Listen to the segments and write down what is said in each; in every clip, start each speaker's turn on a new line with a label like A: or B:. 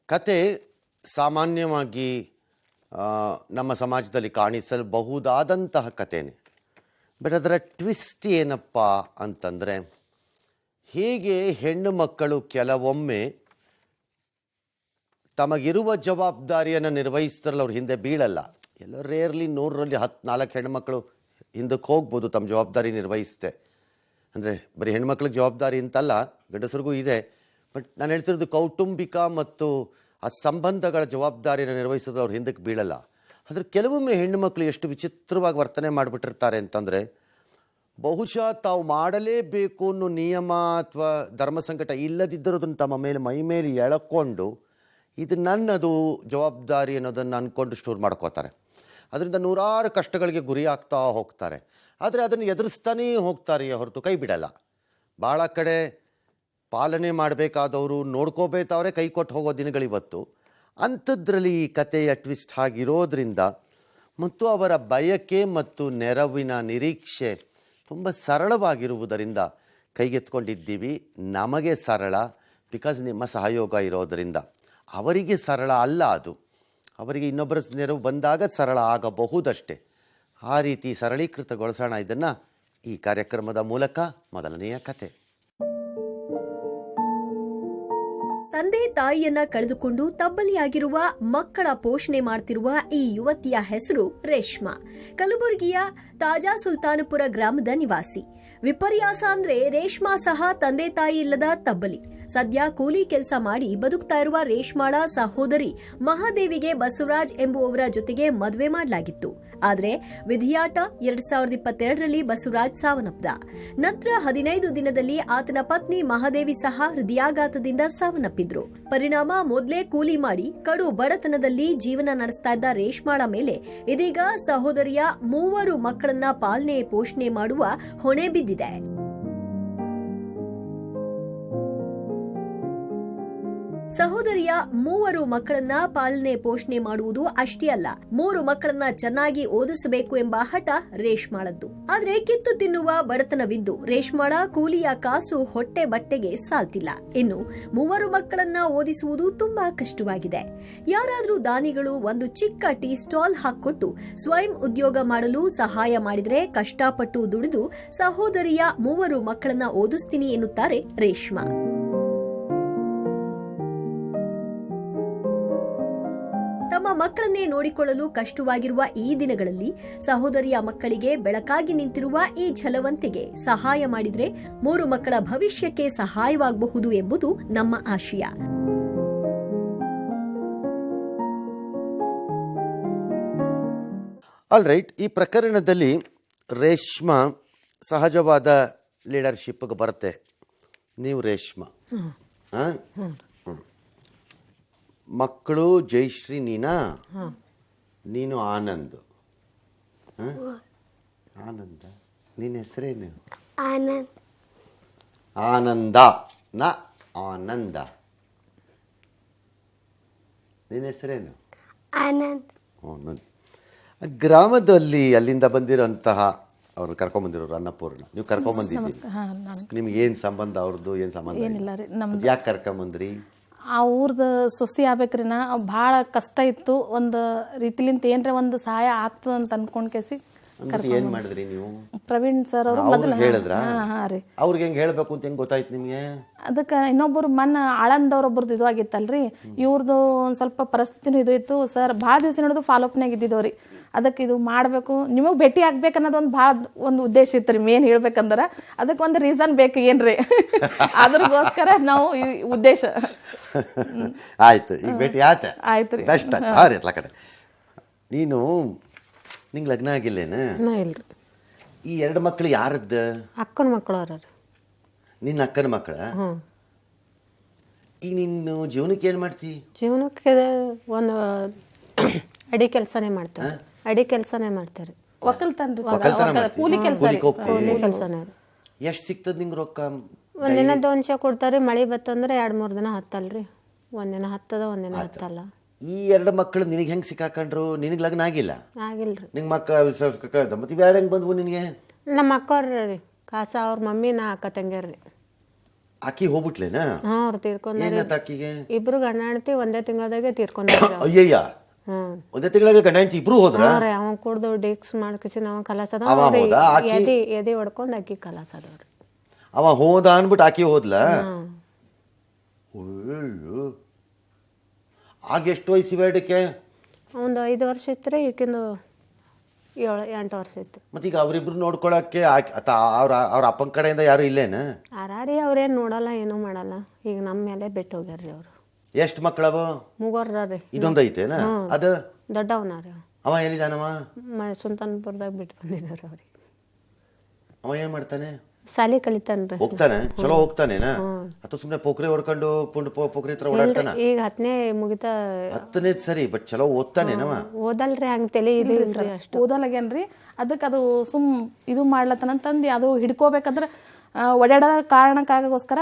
A: ಕತೆ ಸಾಮಾನ್ಯವಾಗಿ ನಮ್ಮ ಸಮಾಜದಲ್ಲಿ ಕಾಣಿಸಬಹುದಾದಂತಹ ಕಥೆನೇ. ಬಟ್ ಅದರ ಟ್ವಿಸ್ಟ್ ಏನಪ್ಪ ಅಂತಂದರೆ, ಹೇಗೆ ಹೆಣ್ಣು ಮಕ್ಕಳು ಕೆಲವೊಮ್ಮೆ ತಮಗಿರುವ ಜವಾಬ್ದಾರಿಯನ್ನು ನಿರ್ವಹಿಸ್ತಾರಲ್ಲ, ಅವ್ರ ಹಿಂದೆ ಬೀಳಲ್ಲ. ಎಲ್ಲ ರೇರ್ಲಿ 100ರಲ್ಲಿ 4 ಹೆಣ್ಮಕ್ಳು ಹಿಂದಕ್ಕೆ ಹೋಗ್ಬೋದು ತಮ್ಮ ಜವಾಬ್ದಾರಿ ನಿರ್ವಹಿಸ್ತೆ. ಅಂದರೆ ಬರೀ ಹೆಣ್ಮಕ್ಳಿಗೆ ಜವಾಬ್ದಾರಿ ಅಂತಲ್ಲ, ಗಂಡಸರಿಗೂ ಇದೆ. ಬಟ್ ನಾನು ಹೇಳ್ತಿರೋದು ಕೌಟುಂಬಿಕ ಮತ್ತು ಆ ಸಂಬಂಧಗಳ ಜವಾಬ್ದಾರಿಯನ್ನು ನಿರ್ವಹಿಸಿದ್ರೆ ಅವ್ರು ಹಿಂದಕ್ಕೆ ಬೀಳಲ್ಲ. ಆದರೆ ಕೆಲವೊಮ್ಮೆ ಹೆಣ್ಣುಮಕ್ಳು ಎಷ್ಟು ವಿಚಿತ್ರವಾಗಿ ವರ್ತನೆ ಮಾಡಿಬಿಟ್ಟಿರ್ತಾರೆ ಅಂತಂದರೆ, ಬಹುಶಃ ತಾವು ಮಾಡಲೇಬೇಕು ಅನ್ನೋ ನಿಯಮ ಅಥವಾ ಧರ್ಮ ಸಂಕಟ ಇಲ್ಲದಿದ್ದರೋದನ್ನು ತಮ್ಮ ಮೇಲೆ ಮೈ ಮೇಲೆ ಎಳ್ಕೊಂಡು ಇದು ನನ್ನದು ಜವಾಬ್ದಾರಿ ಅನ್ನೋದನ್ನು ಅಂದ್ಕೊಂಡು ಸ್ಟೋರ್ ಮಾಡ್ಕೋತಾರೆ. ಅದರಿಂದ ನೂರಾರು ಕಷ್ಟಗಳಿಗೆ ಗುರಿ ಆಗ್ತಾ ಹೋಗ್ತಾರೆ. ಆದರೆ ಅದನ್ನು ಎದುರಿಸ್ತಾನೇ ಹೋಗ್ತಾರೆ ಹೊರತು ಕೈ ಬಿಡಲ್ಲ. ಭಾಳ ಕಡೆ ಪಾಲನೆ ಮಾಡಬೇಕಾದವರು ನೋಡ್ಕೋಬೇಕಾದ್ರೆ ಕೈ ಕೊಟ್ಟು ಹೋಗೋ ದಿನಗಳಿವತ್ತು. ಅಂಥದ್ರಲ್ಲಿ ಈ ಕಥೆಯ ಟ್ವಿಸ್ಟ್ ಆಗಿರೋದ್ರಿಂದ ಮತ್ತು ಅವರ ಬಯಕೆ ಮತ್ತು ನೆರವಿನ ನಿರೀಕ್ಷೆ ತುಂಬ ಸರಳವಾಗಿರುವುದರಿಂದ ಕೈಗೆತ್ಕೊಂಡಿದ್ದೀವಿ. ನಮಗೆ ಸರಳ ಬಿಕಾಸ್ ನಿಮ್ಮ ಸಹಯೋಗ ಇರೋದರಿಂದ. ಅವರಿಗೆ ಸರಳ ಅಲ್ಲ, ಅದು ಅವರಿಗೆ ಇನ್ನೊಬ್ಬರ ನೆರವು ಬಂದಾಗ ಸರಳ ಆಗಬಹುದಷ್ಟೇ. ಆ ರೀತಿ ಸರಳೀಕೃತಗೊಳಿಸೋಣ ಇದನ್ನು ಈ ಕಾರ್ಯಕ್ರಮದ ಮೂಲಕ. ಮೊದಲನೆಯ ಕತೆ.
B: ತಂದೆ ತಾಯಿಯನ್ನ ಕಳೆದುಕೊಂಡು ತಬ್ಬಲಿಯಾಗಿರುವ ಮಕ್ಕಳ ಪೋಷಣೆ ಮಾಡ್ತಿರುವ ಈ ಯುವತಿಯ ಹೆಸರು ರೇಷ್ಮಾ. ಕಲಬುರಗಿಯ ತಾಜಾ ಸುಲ್ತಾನಪುರ ಗ್ರಾಮದ ನಿವಾಸಿ. ವಿಪರ್ಯಾಸ ಅಂದ್ರೆ ರೇಷ್ಮಾ ಸಹ ತಂದೆ ತಾಯಿ ಇಲ್ಲದ ತಬ್ಬಲಿ. ಸದ್ಯ ಕೂಲಿ ಕೆಲಸ ಮಾಡಿ ಬದುಕ್ತಾ ಇರುವ ರೇಷ್ಮಾಳ ಸಹೋದರಿ ಮಹಾದೇವಿಗೆ ಬಸವರಾಜ್ ಎಂಬುವವರ ಜೊತೆಗೆ ಮದುವೆ ಮಾಡಲಾಗಿತ್ತು. ಆದರೆ ವಿಧಿಯಾಟ 2022ರಲ್ಲಿ ಬಸವರಾಜ್ ಸಾವನ್ನಪ್ಪ. ನಂತರ 15 ದಿನದಲ್ಲಿ ಆತನ ಪತ್ನಿ ಮಹಾದೇವಿ ಸಹ ಹೃದಯಾಘಾತದಿಂದ ಸಾವನ್ನಪ್ಪಿದ್ರು. ಪರಿಣಾಮ ಮೊದಲೇ ಕೂಲಿ ಮಾಡಿ ಕಡು ಬಡತನದಲ್ಲಿ ಜೀವನ ನಡೆಸ್ತಾ ಇದ್ದ ರೇಷ್ಮಾಳ ಮೇಲೆ ಇದೀಗ ಸಹೋದರಿಯ 3 ಮಕ್ಕಳನ್ನ ಪಾಲನೆ ಪೋಷಣೆ ಮಾಡುವ ಹೊಣೆ ಬಿದ್ದಿದೆ. ಸಹೋದರಿಯ 3 ಮಕ್ಕಳನ್ನ ಪಾಲನೆ ಪೋಷಣೆ ಮಾಡುವುದು ಅಷ್ಟೇ ಅಲ್ಲ, 3 ಮಕ್ಕಳನ್ನ ಚೆನ್ನಾಗಿ ಓದಿಸಬೇಕು ಎಂಬ ಹಠ ರೇಷ್ಮಾಳದ್ದು. ಆದ್ರೆ ಕಿತ್ತು ತಿನ್ನುವ ಬಡತನವಿದ್ದು ರೇಷ್ಮಾಳ ಕೂಲಿಯ ಕಾಸು ಹೊಟ್ಟೆ ಬಟ್ಟೆಗೆ ಸಾಲ್ತಿಲ್ಲ. ಇನ್ನು 3 ಮಕ್ಕಳನ್ನ ಓದಿಸುವುದು ತುಂಬಾ ಕಷ್ಟವಾಗಿದೆ. ಯಾರಾದ್ರೂ ದಾನಿಗಳು ಒಂದು ಚಿಕ್ಕ ಟೀ ಸ್ಟಾಲ್ ಹಾಕೊಟ್ಟು ಸ್ವಯಂ ಉದ್ಯೋಗ ಮಾಡಲು ಸಹಾಯ ಮಾಡಿದ್ರೆ ಕಷ್ಟಪಟ್ಟು ದುಡಿದು ಸಹೋದರಿಯ 3 ಮಕ್ಕಳನ್ನ ಓದಿಸ್ತೀನಿ ಎನ್ನುತ್ತಾರೆ ರೇಷ್ಮಾ. ತಮ್ಮ ಮಕ್ಕಳನ್ನೇ ನೋಡಿಕೊಳ್ಳಲು ಕಷ್ಟವಾಗಿರುವ ಈ ದಿನಗಳಲ್ಲಿ ಸಹೋದರಿಯ ಮಕ್ಕಳಿಗೆ ಬೆಳಕಾಗಿ ನಿಂತಿರುವ ಈ ಛಲವಂತೆಗೆ ಸಹಾಯ ಮಾಡಿದ್ರೆ 3 ಮಕ್ಕಳ ಭವಿಷ್ಯಕ್ಕೆ ಸಹಾಯವಾಗಬಹುದು ಎಂಬುದು ನಮ್ಮ ಆಶಯ.
A: ಆಲ್ ರೈಟ್, ಈ ಪ್ರಕರಣದಲ್ಲಿ ರೇಷ್ಮಾ ಸಹಜವಾದ ಲೀಡರ್ಶಿಪ್ಗೆ ಬರುತ್ತೆ. ನೀವು ರೇಷ್ಮಾ, ಮಕ್ಕಳು ಜಯಶ್ರೀ, ನೀನು ಆನಂದ್. ಆನಂದ, ನಿನ್ನ ಹೆಸರೇನು? ಆನಂದ ನ ಆನಂದ. ನಿನ್ನ ಹೆಸರೇನು?
C: ಆನಂದ್.
A: ಗ್ರಾಮದಲ್ಲಿ ಅಲ್ಲಿಂದ ಬಂದಿರೋಂತಹ ಅವ್ರನ್ನ ಕರ್ಕೊಂಬಂದಿರೋರು ಅನ್ನಪೂರ್ಣ, ನೀವು ಕರ್ಕೊಂಬಂದಿದ್ದೀರಿ. ನಿಮ್ಗೆ ಏನು ಸಂಬಂಧ ಅವ್ರದ್ದು? ಏನು ಸಂಬಂಧ? ಯಾಕೆ ಕರ್ಕೊಂಬಂದ್ರಿ?
D: ಆ ಊರ್ದು ಸೊಸಿ ಆಗ್ಬೇಕ್ರಿ. ಭಾಳ ಕಷ್ಟ ಇತ್ತು. ಒಂದು ರೀತಿಲಿಂತ ಏನ್ರ ಒಂದು ಸಹಾಯ ಆಗ್ತದ ಅಂತ ಅನ್ಕೊಂಡ್ ಕೇಸಿ
A: ಏನ್ ಮಾಡಿದ್ರಿ ನೀವು?
D: ಪ್ರವೀಣ್ ಸರ್ ಅವರು ಮೊದಲು
A: ಹೇಳಿದ್ರ? ಅವ್ರಿಗೆ ಹೆಂಗ್ ಹೇಳ್ಬೇಕು ಅಂತ ಹೆಂಗ್ ಗೊತ್ತಾಯ್ತು ನಿಮ್ಗೆ?
D: ಅದಕ್ಕೆ ಇನ್ನೊಬ್ಬರು ಆಳಂದವ್ರೊಬ್ಬರದ್ದು ಇದು ಆಗಿತ್ತಲ್ರಿ, ಇವ್ರದ್ದು ಒಂದ್ ಸ್ವಲ್ಪ ಪರಿಸ್ಥಿತಿನೂ ಇದು ಇತ್ತು ಸರ್. ಭಾಳ ದಿವಸ ನೋಡಿದ್ರು ಫಾಲೋಅಪ್ನಾಗ ಇದ್ದಿದ್ದವ್ರಿ. ಅದಕ್ಕೆ ಇದು ಮಾಡಬೇಕು, ನಿಮಗೆ ಭೇಟಿ ಆಗ್ಬೇಕು ಅನ್ನೋದು ಒಂದು ಉದ್ದೇಶ ಇತ್ತು ರೀ. ಮೇನ್ ಹೇಳ್ಬೇಕಂದ್ರೆ ಅದಕ್ಕೆ ಒಂದು ರೀಸನ್ ಬೇಕು ಏನ್ರಿ, ಅದ್ರಗೋಸ್ಕರ ನಾವು ಈ ಉದ್ದೇಶ.
A: ಆಯ್ತು, ಈಗ ಭೇಟಿ
D: ಆಯ್ತ್ರಿ.
A: ಕಡೆ ನೀನು ನಿಂಗೆ ಲಗ್ನ ಆಗಿಲ್ಲೇನ?
C: ಇಲ್ರಿ.
A: ಈ 2 ಮಕ್ಕಳು ಯಾರದ್ದ?
C: ಅಕ್ಕನ ಮಕ್ಕಳು ಅವ್ರ.
A: ನಿನ್ನ ಅಕ್ಕನ ಮಕ್ಕಳ? ಈಗ ನಿನ್ನ ಜೀವನಕ್ಕೆ ಏನು ಮಾಡ್ತಿ?
C: ಜೀವನಕ್ಕೆ ಒಂದು ಅಡಿ ಕೆಲಸನೇ ಮಾಡ್ತಾರೆ. ಅಡಿ ಕೆಲಸನೇ ಮಾಡ್ತಾರೆ.
D: ಕೂಲಿ
C: ಕೆಲಸನೇ.
A: ಎಷ್ಟು ಸಿಗ್ತದ ನಿಂಗೆ ರೊಕ್ಕ?
C: ಒಂದಿನ 200 ಕೊಡ್ತಾರೆ. ಮಳೆ ಬತ್ತಂದ್ರೆ 2-3 ದಿನ ಹತ್ತಲ್ರಿ. ಒಂದಿನ ಹತ್ತದ, ಒಂದಿನ ಹತ್ತಲ್ಲ.
A: ಈ 2 ಮಕ್ಕಳು ನಿನಗೆ ಹೆಂಗೆ ಸಿಕ್ಕಾಕೊಂಡ್ರು? ನಿನಗೆ ಲಗ್ನ ಆಗಿಲ್ಲ?
C: ಆಗಿಲ್ರಿ.
A: ನಿಂಗೆ ಮಕ್ಕಳು ಮತ್ತೆ ಇವ್ಯಾರು ಹೆಂಗೆ ಬಂದ್ವು ನಿನಗೆ?
C: ನಮ್ಮ ಅಕ್ಕವ್ರಿ ಕಾಸ, ಅವ್ರ ಮಮ್ಮಿ, ನಾ ಅಕ್ಕ ತಂಗ್ಯಾರ್ರಿ.
A: ಆಕಿ ಹೋಗ್ಬಿಟ್ಲೇನಾ?
C: ಹಾಂ ಅವ್ರು ತೀರ್ಕೊಂಡ್ರಿ.
A: ಏನಾಯ್ತು ಆಕಿಗೆ?
C: ಇಬ್ರು ಗಂಡ ಹೆಂಡ್ತಿ ಒಂದೇ ತಿಂಗಳದಾಗೆ ತೀರ್ಕೊಂಡ್ರಿ.
A: ಅಯ್ಯಯ್ಯ,
C: ಹ್ಮ್
A: ಒಂದೇ ತಿಂಗಳಿಗೆ ಗಂಡ ಹೆಂಡತಿ ಇಬ್ರು ಹೋದ್ರ?
C: ಅವ್ರೆ ಅವ ಕುಡ್ದು ಡಿಕ್ಸ್ ಮಾಡ್ಕಿಸಿ ನಾವು ಕಲಾಸದ
A: ಅವ ಹೋದ, ಆಕಿ-
C: ಎದಿ ಹೊಡ್ಕೊಂಡ್ ಅಕ್ಕಿ ಕಲಾಸದವ್ರಿ.
A: ಅವ ಹೋದ ಅನ್ಬಿಟ್ಟು ಆಕಿ ಹೋದ್ಲ?
C: ಹ್ಮ್
A: ಅಯ್ಯೋ, ಆಗ ಎಷ್ಟು ವಯಸ್ಸು ಬೇಡಕ್ಕೆ?
C: ಒಂದು 5 ವರ್ಷ ಇತ್ತು ರೀ, ಈಕಿಂದು 7-8 ವರ್ಷ ಇತ್ತು.
A: ಮತ್ತೀಗ ಅವ್ರಿಬ್ರು ನೋಡ್ಕೊಳಕ್ಕೆ ಅವ್ರ ಅಪ್ಪನ ಕಡೆಯಿಂದ ಯಾರು ಇಲ್ಲೇನ?
C: ಆರಾರಿ ಅವ್ರೇನು ನೋಡಲ್ಲ, ಏನೂ ಮಾಡಲ್ಲ. ಈಗ ನಮ್ಮ ಮೇಲೆ ಬಿಟ್ಟು ಹೋಗ್ಯಾರ್ರಿ ಅವರು.
A: ಎಷ್ಟು ಮಕ್ಕಳವ?
C: 3 ರೀ.
A: ಇದೊಂದು ಐತೇನ? ಅದ
C: ದೊಡ್ಡವನ ರೀ.
A: ಅವ ಎಲ್ಲಿದಾನವ?
C: ಸುಲ್ತಾನ್ಪುರದಾಗ ಬಿಟ್ಟು ಬಂದಿದ್ದಾರೆ ಅವ್ರಿಗೆ.
A: ಅವ ಏನ್ ಮಾಡ್ತಾನೆ?
C: ಸಾಲಿ ಕಲಿತಾನ್ರಿ.
A: ಹೋಗ್ತಾನೆ? ಚಲೋ ಹೋಗ್ತಾನೇನ? ಅಥವಾ ಸುಮ್ನೆ ಪೋಖ್ರಿ ಹೊಡ್ಕೊಂಡು ಪೋಖ್ರಿ ಹತ್ರ ಓಡಾಡ್ತಾನ?
C: ಈಗ 10ನೇ ಮುಗಿತಾ.
A: 10ನೇ ಸರಿ, ಬಟ್ ಚಲೋ ಓದ್ತಾನೇನವ?
C: ಓದಲ್ರಿ, ಹಂಗೆ ತಲೆ ಇದಿಲ್ರಿ ಅಷ್ಟು.
D: ಓದಲಾಗ್ಯಾನ್ರಿ, ಅದಕ್ಕೆ ಅದು ಇದು ಮಾಡ್ಲತ್ತನಂತಂದು ಅದು ಹಿಡ್ಕೋಬೇಕಂದ್ರೆ ಓಡಾಡೋ ಕಾರಣಕ್ಕಾಗೋಸ್ಕರ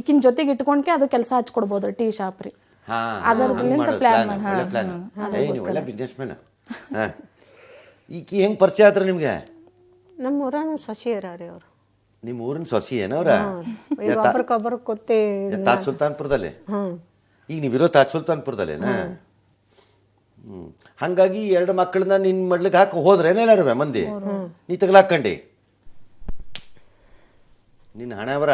D: ಈಕಿನ ಜೊತೆಗೆ ಇಟ್ಕೊಂಡ್ಕೆ ಅದು ಕೆಲಸ ಹಚ್ಕೊಡ್ಬೋದ್ರಿ, ಟೀ ಶಾಪ್ ರೀ.
A: ಒಳ್ಳೆ ಬಿಸ್ನೆಸ್ ಮ್ಯಾನ್. ಈಕಿ ಹೆಂಗ್ ಪರಿಚಯ ಆತ್ರ ನಿಮ್ಗೆ?
C: ನಮ್ಮ ಊರನ ಸಸಿ ಇರಾವ್ರಿ ಅವ್ರು.
A: ನಿಮ್ ಊರಿನ ಸೊಸಿ ಏನವ್ರ?
C: ಒಬ್ರಿಗೊಬ್ರು ಕೊತ್ತಿ.
A: ತಾಜ್ ಸುಲ್ತಾನ್ಪುರದಲ್ಲಿ? ಈಗ ನೀವಿರೋ ತಾಜ್ ಸುಲ್ತಾನ್ಪುರದಲ್ಲೇನ? ಹಂಗಾಗಿ 2 ಮಕ್ಕಳನ್ನ ನಿನ್ ಮಡ್ಲಿಗೆ ಹಾಕಿ ಹೋದ್ರೇನ ಎಲ್ಲಾರು ಮಂದಿ? ನೀ ತಗಲಾಕಂಡಿ ನಿನ್ನ ಹಣ ಅವರ?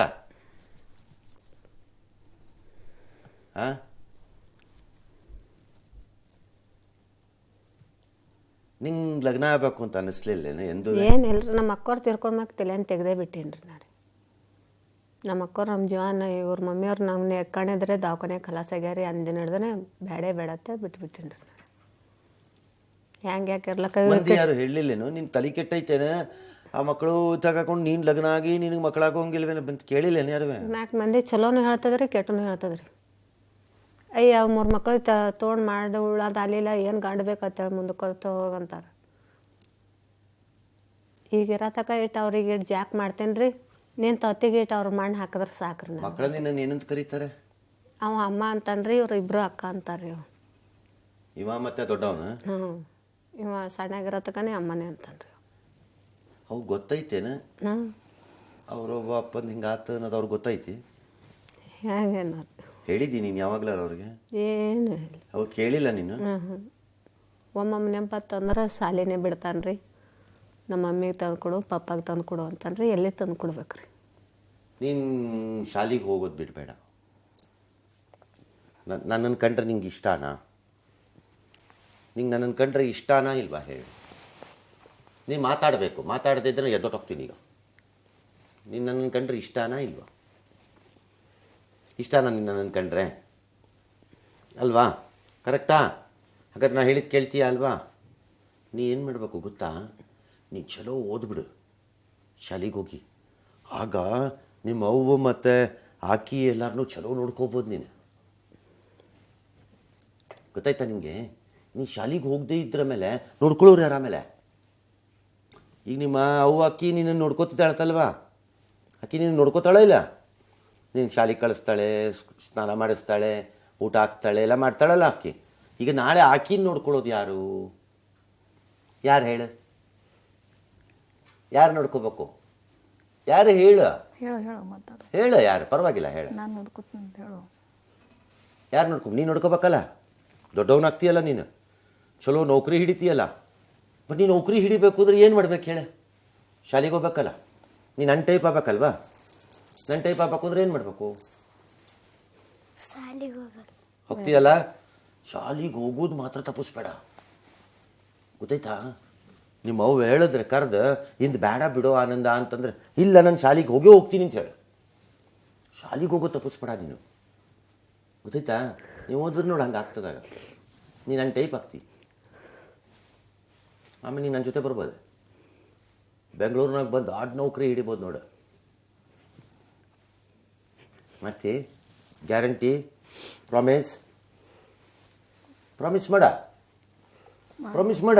A: ನಿಂಗೆ ಲಗ್ನ ಆಗ್ಬೇಕು ಅಂತ ಅನಿಸ್ಲಿಲ್ಲೇನು ಎಂದು?
C: ಏನಿಲ್ರಿ, ನಮ್ಮ ಅಕ್ಕೋರು ತೀರ್ಕೊಂಡ್ಮ್ಯಾಗ ತಲೆಯನ್ನು ತೆಗ್ದೇ ಬಿಟ್ಟೇನ್ರಿ ನಾನು. ನಮ್ಮ ಅಕ್ಕೋರು ನಮ್ಮ ಜೀವನ ಇವ್ರ ಮಮ್ಮಿಯವ್ರು ನಮ್ಮನ್ನ ಎಕ್ಕಾಣಿದ್ರೆ ದವಾಖಾನೆ ಖಲಾಸ್ ಆಗ್ಯಾರಿ ಅಂದಿನ ಹಿಡ್ದೇ ಬೇಡತ್ತೆ ಬಿಟ್ಬಿಟ್ಟೇನ್ರಿ ನಾನು. ಹೆಂಗೆ ಯಾಕೆ ಇರ್ಲಕ್ಕ
A: ಮಂದಿ ಯಾರು ಹೇಳಿಲ್ಲೇನು ನಿನ್ ತಲೆ ಕೆಟ್ಟೈತೇನೆ ಆ ಮಕ್ಕಳು ತಗೊಂಡು ನೀನ್ ಲಗ್ನ ಆಗಿ ನಿನಗೆ ಮಕ್ಕಳಾಗೋಂಗಿಲ್ವೇನ ಅಂತ ಕೇಳಿಲ್ಲೇನು ಯಾರು?
C: 4 ಮಂದಿ ಚಲೋನು ಹೇಳ್ತದ್ರಿ, ಕೆಟ್ಟನು ಹೇಳ್ತದ್ರಿ. ಅಯ್ಯ 3 ಮಕ್ಕಳು ತೊಗೊಂಡು ಮಾಡಿ ಉಳ್ಳಾದ ಅಲ್ಲಿಲ್ಲ, ಏನು ಗಂಡು ಬೇಕಂತೇಳಿ ಮುಂದಕ್ಕೆ ಹೋಗಂತಾರೆ. ಈಗ ಇರತಕ್ಕ ಇಟ್ಟು ಅವ್ರಿಗೆ ಇಟ್ಟು ಜಾಕ್ ಮಾಡ್ತೇನೆ ರೀ, ನೀನು ತೊತ್ತಿಗೆ ಇಟ್ಟು ಅವ್ರ ಮಣ್ಣು ಹಾಕಿದ್ರೆ ಸಾಕ್ರಿ.
A: ಮಕ್ಕಳ ನಿನ್ನ ಏನಂತ ಕರೀತಾರೆ?
C: ಅವ ಅಮ್ಮ ಅಂತನ್ರಿ, ಇವ್ರು ಇಬ್ರು ಅಕ್ಕ ಅಂತಾರ್ರಿ.
A: ಇವ ಮತ್ತೆ ದೊಡ್ಡವನ?
C: ಇವ ಸಣ್ಣಗಿರತಕ್ಕನೇ ಅಮ್ಮನೇ ಅಂತನ್ರಿ.
A: ಅವು ಗೊತ್ತೈತೇನ ಅವ್ರೊಬ್ಬ ಅಪ್ಪನ ಹಿಂಗಾತ ಅನ್ನೋದು ಅವ್ರಿಗೆ ಗೊತ್ತೈತಿ?
C: ಹೇಗೇನು
A: ಹೇಳಿದ್ದೀನಿ ನೀನು ಯಾವಾಗ್ಲಾರ ಅವ್ರಿಗೆ?
C: ಏನು
A: ಅವ್ರು ಕೇಳಿಲ್ಲ ನೀನು?
C: ಒಮ್ಮೊಮ್ಮೆ ನೆಂಪತ್ತಂದ್ರೆ ಸಾಲಿನೇ ಬಿಡ್ತಾನ್ರಿ. ನಮ್ಮ ಮಮ್ಮಿಗೆ ತಂದು ಕೊಡು, ಪಪ್ಪಾಗೆ ತಂದು ಕೊಡು ಅಂತನ್ರಿ. ಎಲ್ಲಿ ತಂದು ಕೊಡ್ಬೇಕ್ರಿ?
A: ನೀನು ಶಾಲೆಗೆ ಹೋಗೋದು ಬಿಡಬೇಡ. ನನ್ನನ್ನು ಕಂಡ್ರೆ ನಿಂಗೆ ಇಷ್ಟನಾ? ನಿಂಗೆ ನನ್ನನ್ನು ಕಂಡ್ರೆ ಇಷ್ಟನಾ ಇಲ್ವಾ ಹೇಳಿ? ನೀನು ಮಾತಾಡಬೇಕು, ಮಾತಾಡದಿದ್ರೆ ಎದ್ದೊಟ್ಟೋಗ್ತೀನಿ. ಈಗ ನೀನು ನನ್ನನ್ನು ಕಂಡ್ರೆ ಇಷ್ಟನಾ ಇಲ್ವಾ? ಇಷ್ಟನಾ ನೀನು ನನ್ನನ್ನು ಕಂಡ್ರೆ? ಅಲ್ವಾ? ಕರೆಕ್ಟಾ? ಹಾಗಾದ್ರೆ ನಾ ಹೇಳಿದ್ದು ಕೇಳ್ತೀಯ ಅಲ್ವಾ? ನೀ ಏನು ಮಾಡಬೇಕು ಗೊತ್ತಾ? ನೀ ಚಲೋ ಓದ್ಬಿಡು, ಶಾಲೆಗೆ ಹೋಗಿ. ಆಗ ನಿಮ್ಮ ಅವ್ವ ಮತ್ತು ಆಕಿ ಎಲ್ಲರನ್ನೂ ಚಲೋ ನೋಡ್ಕೋಬೋದು ನೀನು. ಗೊತ್ತಾಯ್ತಾ ನಿನಗೆ? ನೀ ಶಾಲೆಗೆ ಹೋಗದೇ ಇದ್ರ ಮೇಲೆ ನೋಡ್ಕೊಳ್ಳೋರು ಯಾರ ಆಮೇಲೆ? ಈಗ ನಿಮ್ಮ ಅವ್ವ ಅಕ್ಕಿ ನಿನ್ನನ್ನು ನೋಡ್ಕೋತಿದ್ದಾಳತ್ತಲ್ವಾ? ಅಕ್ಕಿ ನೀನು ನೋಡ್ಕೋತಾಳೋ ಇಲ್ಲ? ನೀನು ಶಾಲೆಗೆ ಕಳಿಸ್ತಾಳೆ, ಸ್ನಾನ ಮಾಡಿಸ್ತಾಳೆ, ಊಟ ಹಾಕ್ತಾಳೆ, ಎಲ್ಲ ಮಾಡ್ತಾಳಲ್ಲ ಆಕಿ. ಈಗ ನಾಳೆ ಆಕಿನ ನೋಡ್ಕೊಳ್ಳೋದು ಯಾರು? ಯಾರು ಹೇಳು? ಯಾರು ನೋಡ್ಕೋಬೇಕು? ಯಾರು ಹೇಳು? ಹೇಳು ಯಾರು? ಪರವಾಗಿಲ್ಲ ಹೇಳು.
D: ನಾನು ನೋಡ್ಕೊತೀನಿ ಅಂತ ಹೇಳು.
A: ಯಾರು ನೋಡ್ಕೊ? ನೀನು ನೋಡ್ಕೋಬೇಕಲ್ಲ, ದೊಡ್ಡವನಾಗ್ತೀಯಲ್ಲ ನೀನು, ಚಲೋ ನೌಕರಿ ಹಿಡಿತೀಯಲ್ಲ. ಬಟ್ ನೀನು ನೌಕರಿ ಹಿಡಿಬೇಕು ಅಂದ್ರೆ ಏನು ಮಾಡ್ಬೇಕು ಹೇಳು? ಶಾಲೆಗೆ ಹೋಗ್ಬೇಕಲ್ಲ, ನೀನು ನನ್ನ ಟೈಪ್ ಆಗ್ಬೇಕಲ್ವಾ? ನನ್ನ ಟೈಪ್ ಆಗ್ಬೇಕು ಅಂದ್ರೆ ಏನು ಮಾಡಬೇಕು? ಹೋಗ್ತೀಯಲ್ಲ, ಶಾಲೆಗೆ ಹೋಗೋದು ಮಾತ್ರ ತಪ್ಪಿಸ್ಬೇಡ. ಗೊತ್ತಾಯ್ತಾ? ನಿಮ್ಮ ಅವ್ವ ಹೇಳಿದ್ರೆ ಕರೆದು ಇಂದು ಬೇಡ ಬಿಡೋ ಆನಂದ ಅಂತಂದ್ರೆ, ಇಲ್ಲ ನಾನು ಶಾಲೆಗೆ ಹೋಗ್ತೀನಿ ಅಂತ ಹೇಳು. ಶಾಲೆಗೆ ಹೋಗೋದು ತಪ್ಪಿಸ್ಬೇಡ ನೀನು. ಗೊತ್ತಾಯ್ತಾ? ನೀವು ಹೋದ್ರೆ ನೋಡಿ ಹಂಗೆ ಆಗ್ತದಾಗ ನೀನು ನನ್ನ ಟೈಪ್ ಆಗ್ತಿ. ಆಮೇಲೆ ನೀನು ನನ್ನ ಜೊತೆ ಬರ್ಬೋದು, ಬೆಂಗಳೂರಿನಾಗ ಬಂದು ದೊಡ್ಡ ನೌಕರಿ ಹಿಡಿಬೋದು ನೋಡು. ಮಾಡ್ತಿ? ಗ್ಯಾರಂಟಿ? ಪ್ರಾಮಿಸ್? ಪ್ರಾಮಿಸ್ ಮಾಡ, ಪ್ರಾಮಿಸ್ ಮಾಡ.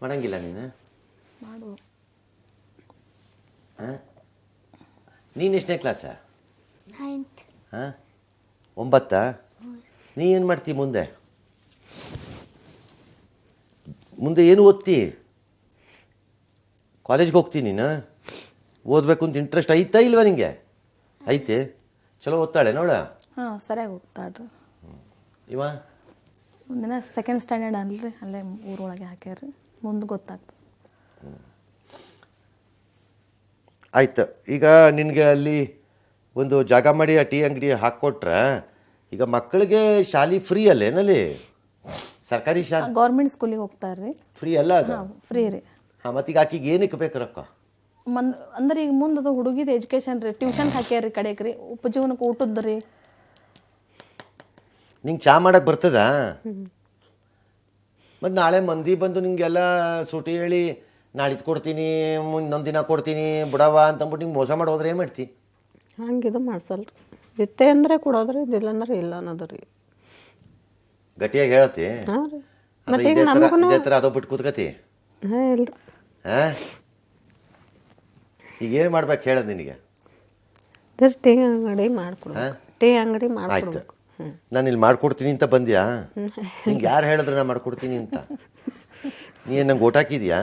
A: ಮಾಡಂಗಿಲ್ಲ ನೀನು? ನೀನು ಎಷ್ಟನೇ ಕ್ಲಾಸ? 9? ನೀ ಏನು ಮಾಡ್ತಿ ಮುಂದೆ? ಮುಂದೆ ಏನು ಓದ್ತಿ? ಕಾಲೇಜ್ಗೆ ಹೋಗ್ತೀನಿ ನೀನು? ಓದಬೇಕು ಅಂತ ಇಂಟ್ರೆಸ್ಟ್ ಐತಾ ಇಲ್ವಾ ನಿಂಗೆ? ಐತೆ, ಚಲೋ ಓದ್ತಾಳೆ ನೋಡ.
D: ಹಾಂ ಸರಿಯಾಗಿ ಹೋಗ್ತಾಳ್ರಿ.
A: ಇವ
D: ಒಂದಿನ ಸೆಕೆಂಡ್ ಸ್ಟ್ಯಾಂಡರ್ಡ್ ಅಲ್ರಿ, ಅಲ್ಲೇ ಊರೊಳಗೆ ಹಾಕ್ಯಾರ್ರಿ, ಮುಂದೆ ಗೊತ್ತಾಗ್ತದೆ.
A: ಆಯ್ತು. ಈಗ ನಿನಗೆ ಅಲ್ಲಿ ಒಂದು ಜಾಗ ಮಾಡಿ ಆ ಟೀ ಅಂಗಡಿ ಹಾಕ್ಕೊಟ್ರೆ ಈಗ ಮಕ್ಕಳಿಗೆ ಶಾಲೆ ಫ್ರೀ ಅಲ್ಲೇನಲ್ಲಿ? ಸರ್ಕಾರಿ ಶಾಲೆ
D: ಗೌರ್ಮೆಂಟ್ ಸ್ಕೂಲಿಗೆ ಹೋಗ್ತಾರ್ರಿ.
A: ಫ್ರೀ ಅಲ್ಲ ಅದು?
D: ಫ್ರೀ ರೀ.
A: ಹಾಂ, ಮತ್ತೀಗ ಆಕಿಗೆ ಏನಕ್ಕೆ ಬೇಕು ರೊಕ್ಕ?
D: ಅಂದ್ರೆ ಈಗ ಮುಂದೆ ಅದು ಹುಡುಗಿದ ಎಜುಕೇಶನ್ ರೀ, ಟ್ಯೂಷನ್ ಹಾಕ್ಯಾರ್ರಿ ಕಡೆಗೆ ರೀ, ಉಪಜೀವನಕ್ಕೆ ಊಟದ್ದು ರೀ.
A: ನಿಂಗೆ ಚಾ ಮಾಡಕ್ಕೆ ಬರ್ತದ? ಮತ್ತು ನಾಳೆ ಮಂದಿ ಬಂದು ನಿಂಗೆಲ್ಲ ಸೂಟಿ ಹೇಳಿ ನಾಳಿದ್ದು ಕೊಡ್ತೀನಿ, ಇನ್ನೊಂದು ದಿನ ಕೊಡ್ತೀನಿ ಬಿಡವ ಅಂತಂದ್ಬಿಟ್ಟು ನಿಂಗೆ ಮೋಸ ಮಾಡಿ ಹೋದ್ರೆ ಏನು ಮಾಡ್ತಿ?
C: ಹಂಗಿದು ಮಾಡ್ಸಲ್ರಿ. ಇತ್ತೆ ಅಂದರೆ ಕೊಡೋದ್ರಿ, ಇದಿಲ್ಲ ಅಂದ್ರೆ ಇಲ್ಲ ಅನ್ನೋದು ರೀ.
A: ಗಟ್ಟಿಯಾಗಿ ಹೇಳತಿ?
C: ಹಾಂ ರೀ.
A: ಮತ್ತೆ ಇದೇ ಥರ ಅದೋ ಬಿಟ್ಟು ಕೂತ್ಕತಿ?
C: ಹಾಂ ಇಲ್ಲ ರೀ.
A: ಹಾಂ, ಈಗ ಏನು ಮಾಡ್ಬೇಕು ಹೇಳೋದು ನಿನಗೆ?
C: ಟೀ ಅಂಗಡಿ ಮಾಡ್ಕೊಡ್ಬೇಕು. ಟೀ ಅಂಗಡಿ ಮಾಡ್ಕೊಡ್ಬೇಕು.
A: ನಾನು ಇಲ್ಲಿ ಮಾಡ್ಕೊಡ್ತೀನಿ ಅಂತ ಬಂದ್ಯಾ? ನಿಂಗೆ ಯಾರು ಹೇಳಿದ್ರೆ ನಾ ಮಾಡ್ಕೊಡ್ತೀನಿ ಅಂತ? ನೀನು ನಂಗೆ ಓಟ್ ಹಾಕಿದ್ಯಾ?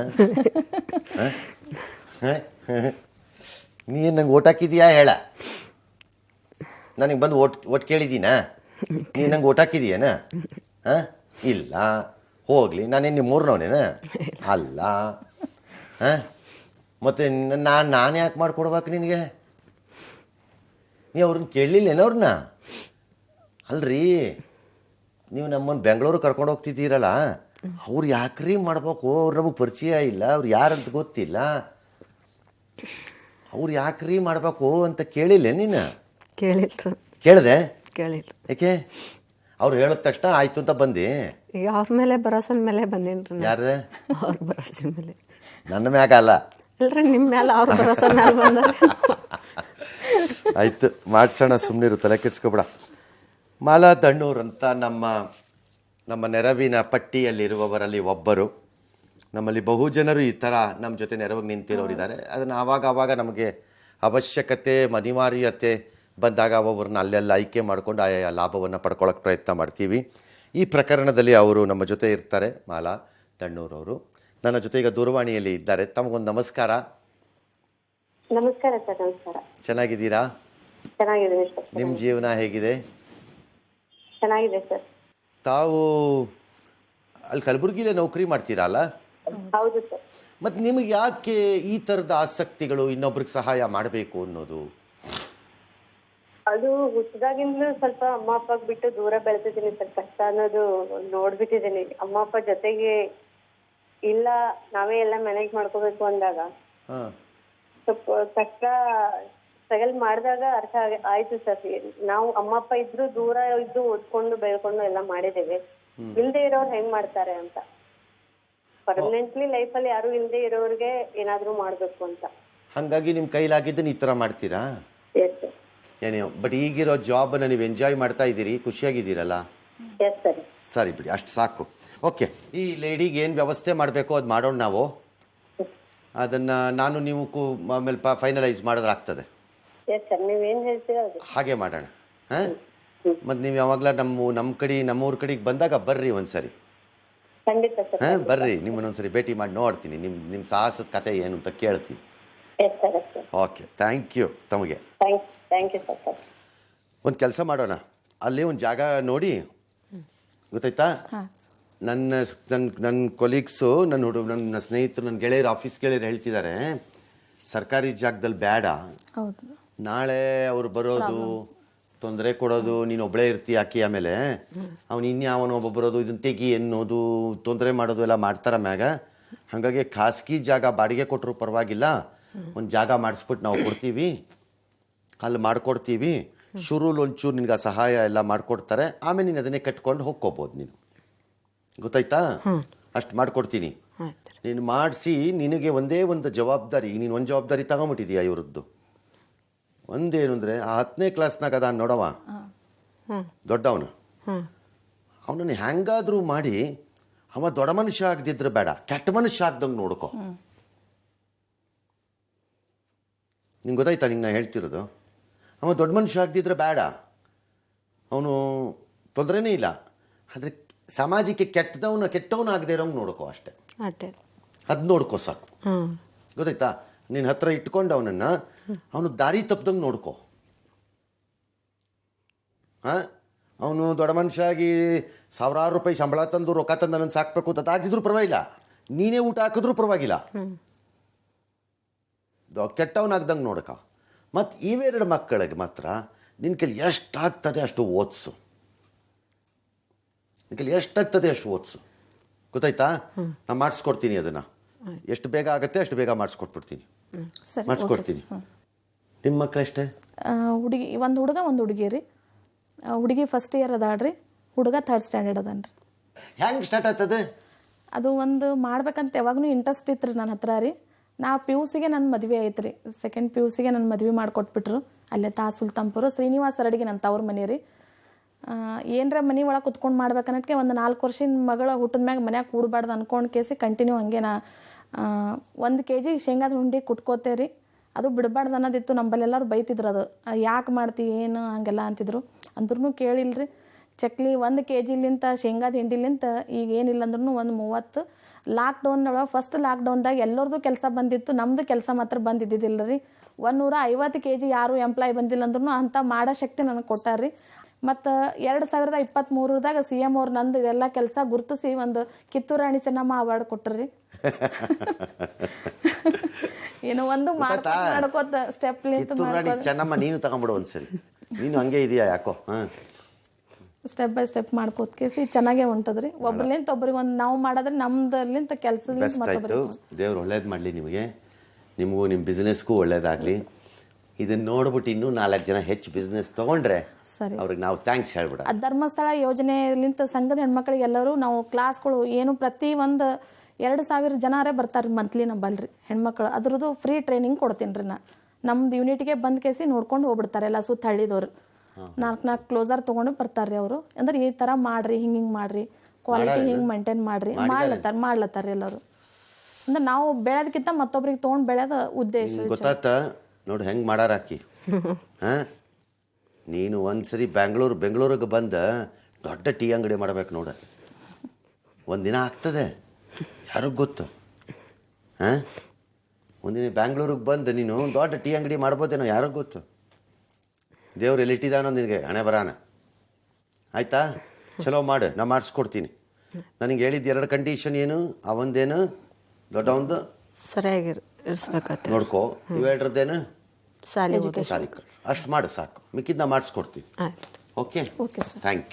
A: ನೀನು ನಂಗೆ ಓಟ್ ಹಾಕಿದ್ಯಾ ಹೇಳ? ನನಗೆ ಬಂದು ಓಟ್ ಕೇಳಿದ್ದೀನಾ? ನೀನು ನಂಗೆ ಓಟ್ ಹಾಕಿದೀಯನ? ಹಾಂ, ಇಲ್ಲ. ಹೋಗಲಿ, ನಾನೇನು ನಿಮ್ಮ ಮೂರನವನೇನ? ಅಲ್ಲ. ಹಾಂ, ಮತ್ತು ನಾನು ಯಾಕೆ ಮಾಡ್ಕೊಡ್ಬೇಕು ನಿನಗೆ? ನೀ ಅವ್ರನ್ನ ಕೇಳಲಿಲ್ಲೇನ ಅವ್ರನ್ನ? ಅಲ್ರಿ, ನೀವು ನಮ್ಮನ್ನು ಬೆಂಗಳೂರು ಕರ್ಕೊಂಡು ಹೋಗ್ತಿದ್ದೀರಲ್ಲ, ಅವ್ರು ಯಾಕ್ರಿ ಮಾಡ್ಬೇಕು? ಅವ್ರು ನಮಗೆ ಪರಿಚಯ ಇಲ್ಲ, ಅವ್ರು ಯಾರಂತ ಗೊತ್ತಿಲ್ಲ, ಅವ್ರು ಯಾಕ್ರಿ ಮಾಡ್ಬೇಕು ಅಂತ ಕೇಳಿಲ್ಲ ನೀನು?
C: ಕೇಳಿಲ್ರಿ.
A: ಕೇಳಿದೆ?
C: ಕೇಳಿಲ್ಲ.
A: ಯಾಕೆ? ಅವ್ರು ಹೇಳಿದ ತಕ್ಷಣ ಆಯ್ತು ಅಂತ ಬಂದು?
C: ಈಗ ಅವ್ರ ಮೇಲೆ ಭರೋಸನ ಮೇಲೆ ಬಂದೇನ್ರಿ.
A: ಯಾರೇ?
C: ಅವ್ರ ಭರೋಸೆ ಮೇಲೆ.
A: ನನ್ನ ಮ್ಯಾಗ ಅಲ್ಲ
C: ಇಲ್ರಿ, ನಿಮ್ಮ ಮೇಲೆ ಅವ್ರ ಭರೋಸೆ ಮೇಲೆ ಬಂದ.
A: ಆಯ್ತು, ಮಾಡ್ಸೋಣ, ಸುಮ್ಮನಿರು, ತಲೆ ಕೆಡ್ಸ್ಕೊಬೇಡ. ಮಾಲಾ ದಣ್ಣೂರ್ ಅಂತ ನಮ್ಮ ನೆರವಿನ ಪಟ್ಟಿಯಲ್ಲಿರುವವರಲ್ಲಿ ಒಬ್ಬರು. ನಮ್ಮಲ್ಲಿ ಬಹುಜನರು ಈ ಥರ ನಮ್ಮ ಜೊತೆ ನೆರವಿಗೆ ನಿಂತಿರೋರಿದ್ದಾರೆ. ಅದನ್ನು ಆವಾಗ ನಮಗೆ ಅವಶ್ಯಕತೆ, ಅನಿವಾರ್ಯತೆ ಬಂದಾಗ ಒಬ್ಬರನ್ನ ಅಲ್ಲೆಲ್ಲ ಆಯ್ಕೆ ಮಾಡಿಕೊಂಡು ಆಯಾ ಲಾಭವನ್ನು ಪಡ್ಕೊಳ್ಳೋಕೆ ಪ್ರಯತ್ನ ಮಾಡ್ತೀವಿ. ಈ ಪ್ರಕರಣದಲ್ಲಿ ಅವರು ನಮ್ಮ ಜೊತೆ ಇರ್ತಾರೆ, ಮಾಲಾ ದಣ್ಣೂರವರು. ನನ್ನ ಜೊತೆ ಈಗ ದೂರವಾಣಿಯಲ್ಲಿ ಇದ್ದಾರೆ. ತಮಗೊಂದು ನಮಸ್ಕಾರ.
E: ನಮಸ್ಕಾರ ಸರ್. ನಮಸ್ಕಾರ.
A: ಚೆನ್ನಾಗಿದ್ದೀರಾ?
E: ಚೆನ್ನಾಗಿದ್ದೀನಿ ಸರ್.
A: ನಿಮ್ಮ ಜೀವನ ಹೇಗಿದೆ?
E: ಚೆನ್ನಾಗಿದೆ ಸರ್.
A: ತಾವು ಅಲ್ಲಿ ಕಲಬುರಗಿಲೇ ನೌಕರಿ ಮಾಡ್ತೀರಲ್ಲ?
E: ಹೌದು ಸರ್.
A: ಮತ್ತು ನಿಮಗೆ ಯಾಕೆ ಈ ಥರದ ಆಸಕ್ತಿಗಳು, ಇನ್ನೊಬ್ರಿಗೆ ಸಹಾಯ ಮಾಡಬೇಕು ಅನ್ನೋದು?
E: ಅದು ಹುಟ್ಟಿದಾಗಿಂದಲೂ ಸ್ವಲ್ಪ ಅಮ್ಮ ಅಪ್ಪಗೆ ಬಿಟ್ಟು ದೂರ ಬೆಳೆದಿದ್ದೀನಿ ಸರ್. ಕಷ್ಟ ಅನ್ನೋದು ನೋಡ್ಬಿಟ್ಟಿದ್ದೀನಿ. ಅಮ್ಮ ಅಪ್ಪ ಜೊತೆಗೆ ಇಲ್ಲ, ನಾವೇ ಎಲ್ಲ ಮ್ಯಾನೇಜ್ ಮಾಡ್ಕೋಬೇಕು ಅಂದಾಗ ಸ್ವಲ್ಪ ಕಷ್ಟ ಸ್ಟ್ರಗಲ್ ಮಾಡಿದಾಗ ಅರ್ಥ ಆಯ್ತು ಸರ್. ನಾವು ಅಮ್ಮ ಅಪ್ಪ ಇದ್ರು ದೂರ ಇದ್ದು ಓದ್ಕೊಂಡು ಬೆಳ್ಕೊಂಡು ಎಲ್ಲ ಮಾಡಿದ್ದೇವೆ. ಇಲ್ದೇ ಇರೋರು ಹೆಂಗ್ ಮಾಡ್ತಾರೆ ಅಂತ. ಪರ್ಮನೆಂಟ್ಲಿ ಲೈಫಲ್ಲಿ ಯಾರು ಇಲ್ದೇ ಇರೋರಿಗೆ ಏನಾದ್ರೂ ಮಾಡ್ಬೇಕು ಅಂತ.
A: ಹಾಗಾಗಿ ನಿಮ್ಮ ಕೈಲಾಗಿದ್ದನ್ನು ಈ ಥರ ಮಾಡ್ತೀರಾ?
E: Yes sir.
A: ಏನೇ, ಬಟ್ ಈಗಿರೋ ಜಾಬನ್ನು ನೀವು ಎಂಜಾಯ್ ಮಾಡ್ತಾ ಇದ್ದೀರಿ, ಖುಷಿಯಾಗಿದ್ದೀರಲ್ಲ?
E: Yes sir.
A: ಸರಿ ಬಿಡಿ, ಅಷ್ಟು ಸಾಕು. ಓಕೆ, ಈ ಲೇಡಿಗೆ ಏನು ವ್ಯವಸ್ಥೆ ಮಾಡಬೇಕು ಅದು ಮಾಡೋಣ ನಾವು. ಅದನ್ನು ನಾನು ನೀವು ಆಮೇಲೆ ಫೈನಲೈಸ್ ಮಾಡಿದ್ರಾಗ್ತದೆ.
E: ಎಸ್ ಸರ್, ನೀವೇನು ಹೇಳ್ತೀರಾ ಅದು
A: ಹಾಗೆ ಮಾಡೋಣ. ಹಾಂ, ಮತ್ತು ನೀವು ಯಾವಾಗಲ ನಮ್ಮೂರ ಕಡೆಗೆ ಬಂದಾಗ ಬರ್ರಿ ಒಂದ್ಸರಿ.
E: ಖಂಡಿತ ಸರ್.
A: ಹಾಂ, ಬರ್ರಿ, ನಿಮ್ಮನ್ನೊಂದ್ಸರಿ ಭೇಟಿ ಮಾಡಿ ನೋಡ್ತೀನಿ, ನಿಮ್ಮ ಸಾಹಸದ ಕತೆ ಏನು ಅಂತ ಕೇಳ್ತೀನಿ.
E: Yes sir. Yes sir.
A: Okay, thank you ತಮಗೆ.
E: Thank you sir.
A: ಒಂದು ಕೆಲಸ ಮಾಡೋಣ, ಅಲ್ಲಿ ಒಂದು ಜಾಗ ನೋಡಿ, ಗೊತ್ತಾಯ್ತಾ? ನನ್ನ ಕೊಲೀಗ್ಸು, ನನ್ನ ಸ್ನೇಹಿತರು, ನನ್ನ ಗೆಳೆಯರು, ಆಫೀಸ್ ಗೆಳೆಯರು ಹೇಳ್ತಿದ್ದಾರೆ ಸರ್ಕಾರಿ ಜಾಗದಲ್ಲಿ ಬೇಡ.
D: ಹೌದು.
A: ನಾಳೆ ಅವ್ರು ಬರೋದು, ತೊಂದರೆ ಕೊಡೋದು, ನೀನು ಒಬ್ಬಳೇ ಇರ್ತೀಯ ಆಕಿ, ಆಮೇಲೆ ಅವ್ನು ಇನ್ಯಾವನೊಬ್ಬ ಬರೋದು, ಇದನ್ನ ತೆಗಿ ಅನ್ನೋದು, ತೊಂದರೆ ಮಾಡೋದು ಎಲ್ಲ ಮಾಡ್ತಾರ ಮ್ಯಾಗ. ಹಾಗಾಗಿ ಖಾಸಗಿ ಜಾಗ ಬಾಡಿಗೆ ಕೊಟ್ಟರು ಪರವಾಗಿಲ್ಲ, ಒಂದು ಜಾಗ ಮಾಡಿಸ್ಬಿಟ್ಟು ನಾವು ಕೊಡ್ತೀವಿ, ಅಲ್ಲಿ ಮಾಡ್ಕೊಡ್ತೀವಿ. ಶುರುಲಿ ಒಂಚೂರು ನಿನ್ಗೆ ಸಹಾಯ ಎಲ್ಲ ಮಾಡಿಕೊಡ್ತಾರೆ, ಆಮೇಲೆ ನೀನು ಅದನ್ನೇ ಕಟ್ಕೊಂಡು ಹೋಗ್ಕೋಬೋದು ನೀನು. ಗೊತ್ತಾಯ್ತಾ? ಅಷ್ಟು ಮಾಡಿಕೊಡ್ತೀನಿ. ನೀನು ಮಾಡಿಸಿ, ನಿನಗೆ ಒಂದೇ ಒಂದು ಜವಾಬ್ದಾರಿ, ನೀನು ಒಂದು ಜವಾಬ್ದಾರಿ ತಗೊಂಬಿಟ್ಟಿದೀಯ ಇವ್ರದ್ದು. ಒಂದೇನು ಅಂದರೆ, ಆ 10ನೇ ಕ್ಲಾಸ್ನಾಗ ಅದ ನೋಡವ, ದೊಡ್ಡವನು, ಅವನನ್ನು ಹೆಂಗಾದ್ರೂ ಮಾಡಿ ಅವ ದೊಡ್ಡ ಮನುಷ್ಯ ಆಗದಿದ್ರೆ ಬೇಡ, ಕೆಟ್ಟ ಮನುಷ್ಯ ಆಗ್ದಂಗೆ ನೋಡ್ಕೊ. ನಿಂಗೆ ಗೊತ್ತಾಯ್ತಾ ನಿಂಗೆ ನಾ ಹೇಳ್ತಿರೋದು? ಅವ ದೊಡ್ಡ ಮನುಷ್ಯ ಆಗದಿದ್ರೆ ಬೇಡ, ಅವನು ತೊಂದರೆನೇ ಇಲ್ಲ, ಆದರೆ ಸಮಾಜಕ್ಕೆ ಕೆಟ್ಟವನು ಆಗದೆ ಇರೋಂಗೆ ನೋಡ್ಕೋ ಅಷ್ಟೇ. ಅದು ನೋಡ್ಕೋ ಸಾಕು. ಗೊತ್ತಾಯ್ತಾ? ನಿನ್ನ ಹತ್ರ ಇಟ್ಕೊಂಡು ಅವನು ದಾರಿ ತಪ್ಪದಂಗೆ ನೋಡ್ಕೋ. ಹಾಂ, ಅವನು ದೊಡ್ಡ ಮನುಷ್ಯ ಆಗಿ ಸಾವಿರಾರು ರೂಪಾಯಿ ಸಂಬಳ ತಂದು ರೊಕ್ಕ ತಂದು ನನ್ನ ಸಾಕಬೇಕು ಅಂತ ಆಗಿದ್ರು ಪರವಾಗಿಲ್ಲ, ನೀನೇ ಊಟ ಹಾಕಿದ್ರೂ ಪರವಾಗಿಲ್ಲ, ಕೆಟ್ಟವನಾಗ್ದಂಗೆ ನೋಡಕ. ಮತ್ತು ಇವೆರಡು ಮಕ್ಕಳಿಗೆ ಮಾತ್ರ ನಿನ್ನ ಕೈಲಿ ಎಷ್ಟಾಗ್ತದೆ ಅಷ್ಟು ಓದಿಸು, ನಿನ್ನ ಕೈಲಿ ಎಷ್ಟಾಗ್ತದೆ ಅಷ್ಟು ಓದಿಸು, ಗೊತ್ತಾಯ್ತಾ? ನಾನು ಮಾಡಿಸ್ಕೊಡ್ತೀನಿ ಅದನ್ನು, ಎಷ್ಟು ಬೇಗ ಆಗುತ್ತೆ ಅಷ್ಟು ಬೇಗ ಮಾಡಿಸ್ಕೊಟ್ಬಿಡ್ತೀನಿ,
D: ಸರಿ
A: ಮಾಡಿಸ್ಕೊಡ್ತೀನಿ. ನಿಮ್ಮ ಮಕ್ಕಳು ಎಷ್ಟೇ?
D: ಹುಡುಗಿ ಒಂದು ಹುಡುಗ ಒಂದು ಹುಡುಗಿ ರೀ. ಹುಡುಗಿ ಫಸ್ಟ್ ಇಯರ್ ಅದಾಳ್ರಿ, ಹುಡುಗ 3rd ಸ್ಟ್ಯಾಂಡರ್ಡ್ ಅದಾನ್ರಿ.
A: ಹೆಂಗೆ ಸ್ಟಾರ್ಟ್ ಆಗ್ತದೆ
D: ಅದು ಒಂದು ಮಾಡ್ಬೇಕಂತ ಯಾವಾಗೂ ಇಂಟ್ರೆಸ್ಟ್ ಇತ್ತು ರೀ ನನ್ನ ಹತ್ರ ರೀ. ನಾ PUCಗೆ ನನ್ನ ಮದುವೆ ಐತೆ ರೀ, 2nd PUCಗೆ ನನ್ನ ಮದುವೆ ಮಾಡಿಕೊಟ್ಬಿಟ್ರು. ಅಲ್ಲೇ ಸುಲ್ತಾನ್ಪುರ ಶ್ರೀನಿವಾಸ ಅರಡಿಗೆ ನನ್ನ ತವ್ರ ಮನೆ ರೀ. ಏನರ ಮನೆ ಒಳಗೆ ಕುತ್ಕೊಂಡು ಮಾಡ್ಬೇಕನ್ನೋಕ್ಕೆ ಒಂದು 4 ವರ್ಷದ ಮಗಳ ಹುಟ್ಟಿದ ಮ್ಯಾಗ ಮನ್ಯಾಗ ಕೂಡಬಾರ್ದು ಅನ್ಕೊಂಡು ಕೇಸಿ ಕಂಟಿನ್ಯೂ ಹಂಗೆ ನಾ 1 kg ಶೇಂಗಾದ ಹುಂಡಿ ಕುಟ್ಕೋತೇ ರೀ. ಅದು ಬಿಡಬಾರ್ದು ಅನ್ನೋದಿತ್ತು. ನಮ್ಮಲ್ಲೆಲ್ಲರೂ ಬೈತಿದ್ರು, ಅದು ಯಾಕೆ ಮಾಡ್ತಿ ಏನು ಹಂಗೆಲ್ಲ ಅಂತಿದ್ರು. ಅಂದ್ರೂ ಕೇಳಿಲ್ರಿ. ಚಕ್ಲಿ 1 kgಲಿಂತ ಶೇಂಗಾದ ಹಿಂಡಿಲಿಂತ ಈಗ ಏನಿಲ್ಲ ಅಂದ್ರೂ ಒಂದು 30. ಲಾಕ್ಡೌನ್ ಒಳಗೆ ಫಸ್ಟ್ ಲಾಕ್ಡೌನ್ದಾಗ ಎಲ್ಲರದು ಕೆಲಸ ಬಂದಿತ್ತು, ನಮ್ಮದು ಕೆಲಸ ಮಾತ್ರ ಬಂದಿದ್ದಿದ್ದಿಲ್ಲ ರೀ. 150 kg ಯಾರು ಎಂಪ್ಲಾಯ್ ಬಂದಿಲ್ಲ ಅಂದ್ರೂ ಅಂಥ ಮಾಡೋ ಶಕ್ತಿ ನನಗೆ ಕೊಟ್ಟಾರ್ರಿ. ಮತ್ತು 2023ದಾಗ CM ಅವ್ರು ನಂದು ಇದೆಲ್ಲ ಕೆಲಸ ಗುರುತಿಸಿ ಒಂದು ಕಿತ್ತೂರು ರಾಣಿ ಚೆನ್ನಮ್ಮ ಅವಾರ್ಡ್ ಕೊಟ್ಟರು. ಏನೋ ಒಂದು ಮಾಡ್ಕೋತ ಸ್ಟೆಪ್
A: ಚೆನ್ನಮ್ಮ ನೀನು ತಗೊಂಡ್ಬಿಡು ಒಂದ್ಸರಿ, ನೀನು ಹಂಗೆ ಇದೆಯಾ ಯಾಕೋ?
D: ಸ್ಟೆಪ್ ಬೈ ಸ್ಟೆಪ್ ಮಾಡ್ಕೋತ ಕೇಸಿ ಚೆನ್ನಾಗೇ ಹೊಂಟದ್ರಿ. ಒಬ್ರಲಿಂತ ಒಬ್ರಿಗೆ ಒಂದು ನಾವು ಮಾಡಿದ್ರೆ ನಮ್ದಲ್ಲಿಂತ
A: ಬೆಸ್ಟ್ ಆಯ್ತು. ದೇವ್ರು ಒಳ್ಳೇದು ಮಾಡಲಿ ನಿಮಗೆ, ನಿಮಗೂ ನಿಮ್ಮ ಬಿಸ್ನೆಸ್ಗೂ ಒಳ್ಳೇದಾಗಲಿ. ಇದನ್ನ ನೋಡ್ಬಿಟ್ಟು ಇನ್ನೂ 4 ಜನ ಹೆಚ್ಚು ಬಿಸ್ನೆಸ್ ತೊಗೊಂಡ್ರೆ ಅವ್ರಿಗೆ ನಾವು ಥ್ಯಾಂಕ್ಸ್ ಹೇಳ್ಬಿಡ.
D: ಧರ್ಮಸ್ಥಳ ಯೋಜನೆಲಿಂತ ಸಂಘದ ಹೆಣ್ಮಕ್ಳಿಗೆ ಎಲ್ಲರೂ ನಾವು ಕ್ಲಾಸ್ಗಳು ಏನು ಪ್ರತಿ ಒಂದು 2,000 ಜನರೇ ಬರ್ತಾರೆ ಮಂತ್ಲಿ ನಂಬಲ್ರಿ ಹೆಣ್ಮಕ್ಳು. ಅದ್ರದ್ದು ಫ್ರೀ ಟ್ರೈನಿಂಗ್ ಕೊಡ್ತೀನಿ ರೀ. ನಮ್ದು ಯೂನಿಟ್ಗೆ ಬಂದ್ ಕೇಸಿ ನೋಡ್ಕೊಂಡು ಹೋಗ್ಬಿಡ್ತಾರೆ ಎಲ್ಲ ಸುತ್ತ ಹಳ್ಳಿದವ್ರು. 4 ಕ್ಲೋಸರ್ ತೊಗೊಂಡು ಬರ್ತಾರೆ ಅವರು. ಅಂದ್ರೆ ಈ ಥರ ಮಾಡ್ರಿ, ಹಿಂಗೆ ಮಾಡ್ರಿ, ಕ್ವಾಲಿಟಿ ಹಿಂಗೆ ಮೇಂಟೈನ್ ಮಾಡ್ರಿ ಮಾಡ್ಲತ್ತಾರ ಎಲ್ಲರೂ. ಅಂದ್ರೆ ನಾವು ಬೆಳೆದಕ್ಕಿಂತ ಮತ್ತೊಬ್ರಿಗೆ ತೊಗೊಂಡು ಬೆಳೆದ ಉದ್ದೇಶ
A: ಗೊತ್ತಾತ. ನೋಡಿ ಹೆಂಗೆ ಮಾಡಾರಾಕಿ. ಹಾಂ, ನೀನು ಒಂದ್ಸರಿ ಬೆಂಗಳೂರಿಗೆ ಬಂದ ದೊಡ್ಡ ಟೀ ಅಂಗಡಿ ಮಾಡ್ಬೇಕು ನೋಡ. ಒಂದಿನ ಆಗ್ತದೆ, ಯಾರಿಗೆ ಗೊತ್ತು? ಹಾಂ, ಒಂದಿನ ಬ್ಯಾಂಗ್ಳೂರಿಗೆ ಬಂದು ನೀನು ದೊಡ್ಡ ಟೀ ಅಂಗಡಿ ಮಾಡ್ಬೋದೇನೋ, ಯಾರಿಗೆ ಗೊತ್ತು? ದೇವ್ರು ಎಲ್ಲಿಟ್ಟಿದ್ದಾನೋ ನಿನಗೆ ಹಣೆ ಬರಾನ. ಆಯಿತಾ? ಚಲೋ ಮಾಡು, ನಾ ಮಾಡಿಸ್ಕೊಡ್ತೀನಿ. ನನಗೆ ಹೇಳಿದ್ದು 2 ಕಂಡೀಷನ್ ಏನು? ಅವಂದೇನು ದೊಡ್ಡವಂದು
C: ಸರಿಯಾಗಿ ಇರಿಸ್ಬೇಕತ್ತೆ
A: ನೋಡ್ಕೋ, ಇವೆರಡ್ರದ್ದೇನು
C: ಶಾಲೆ
A: ಅಷ್ಟು ಮಾಡು ಸಾಕು, ಮಿಕ್ಕಿದ್ದು ನಾ ಮಾಡಿಸ್ಕೊಡ್ತೀನಿ. Okay, thank you.